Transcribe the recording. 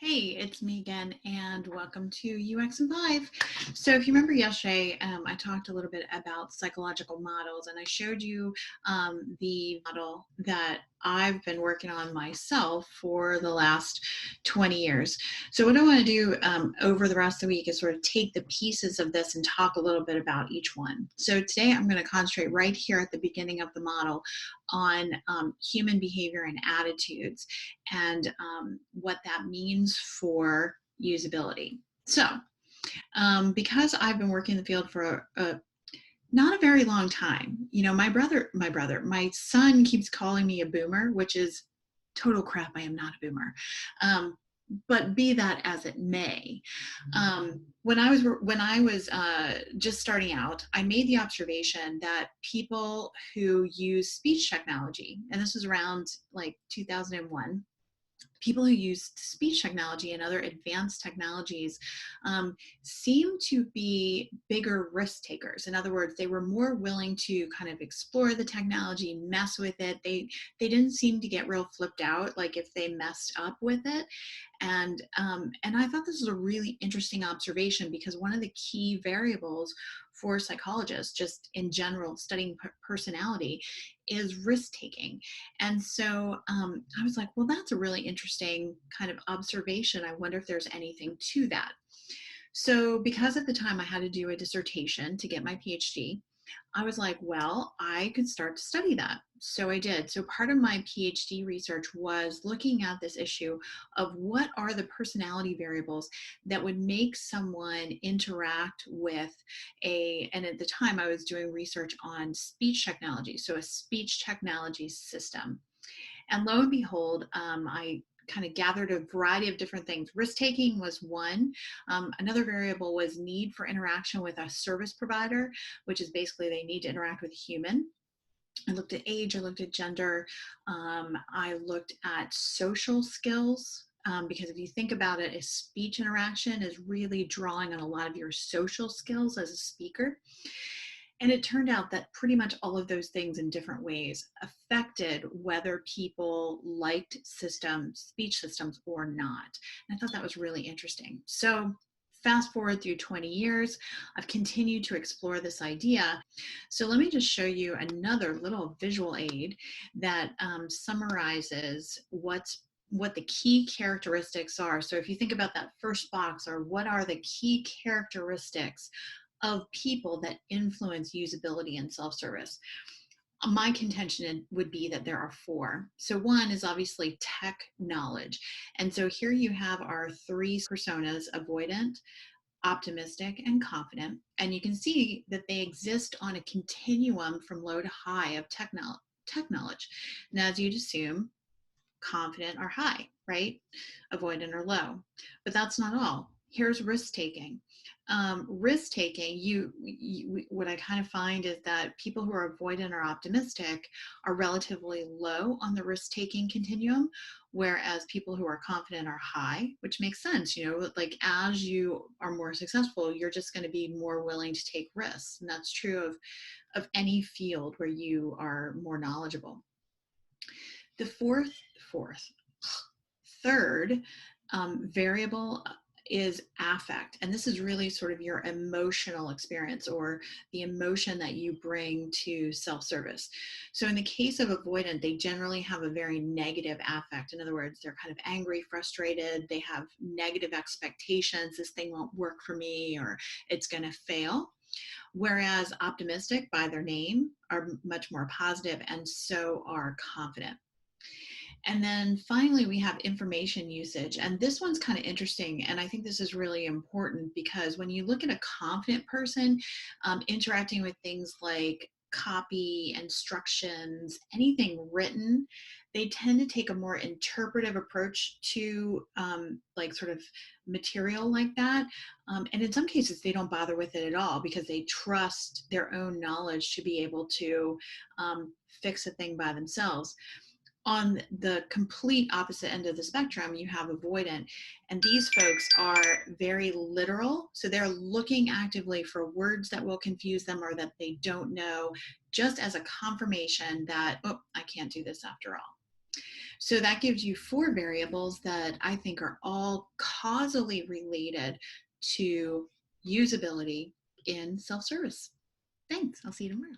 Hey, it's me again, and welcome to UX and 5. So if you remember yesterday, I talked a little bit about psychological models, and I showed you the model that I've been working on myself for the last 20 years. So what I want to do over the rest of the week is sort of take the pieces of this and talk a little bit about each one. So today I'm going to concentrate right here at the beginning of the model on human behavior and attitudes and what that means for usability. So, because I've been working in the field for not a very long time, my son keeps calling me a boomer, which is total crap. I am not a boomer. But be that as it may, when I was just starting out, I made the observation that people who use speech technology, and this was around like 2001, people who use speech technology and other advanced technologies seem to be bigger risk takers. In other words, they were more willing to kind of explore the technology, mess with it. They didn't seem to get real flipped out, like if they messed up with it. And I thought this was a really interesting observation, because one of the key variables for psychologists, just in general studying personality, is risk taking. And so I was like, well, that's a really interesting kind of observation. I wonder if there's anything to that. So because at the time I had to do a dissertation to get my PhD, I was like, well, I could start to study that. So I did. So part of my PhD research was looking at this issue of what are the personality variables that would make someone interact with and at the time I was doing research on speech technology, so a speech technology system. And lo and behold, I kind of gathered a variety of different things. Risk taking was one. Another variable was need for interaction with a service provider, which is basically they need to interact with a human. I looked at age, I looked at gender, I looked at social skills. Because if you think about it, a speech interaction is really drawing on a lot of your social skills as a speaker. And it turned out that pretty much all of those things in different ways affected whether people liked speech systems or not. And I thought that was really interesting. So fast forward through 20 years, I've continued to explore this idea. So let me just show you another little visual aid that summarizes what the key characteristics are. So if you think about that first box, or what are the key characteristics of people that influence usability and self-service, my contention would be that there are four. So one is obviously tech knowledge. And so here you have our three personas: avoidant, optimistic, and confident. And you can see that they exist on a continuum from low to high of tech knowledge. Now, as you'd assume, confident or high, right? Avoidant or low. But that's not all. Here's risk taking. Risk taking, what I kind of find is that people who are avoidant or optimistic are relatively low on the risk taking continuum, whereas people who are confident are high, which makes sense. Like as you are more successful, you're just going to be more willing to take risks. And that's true of any field where you are more knowledgeable. The third variable is affect. And this is really sort of your emotional experience, or the emotion that you bring to self-service. So in the case of avoidant, they generally have a very negative affect. In other words, they're kind of angry, frustrated. They have negative expectations. This thing won't work for me, or it's going to fail. Whereas optimistic, by their name, are much more positive, and so are confident. And then finally, we have information usage. And this one's kind of interesting. And I think this is really important, because when you look at a confident person interacting with things like copy, instructions, anything written, they tend to take a more interpretive approach to like sort of material like that. And in some cases, they don't bother with it at all, because they trust their own knowledge to be able to fix a thing by themselves. On the complete opposite end of the spectrum, you have avoidant, and these folks are very literal. So they're looking actively for words that will confuse them or that they don't know, just as a confirmation that, oh, I can't do this after all. So that gives you 4 variables that I think are all causally related to usability in self-service. Thanks. I'll see you tomorrow.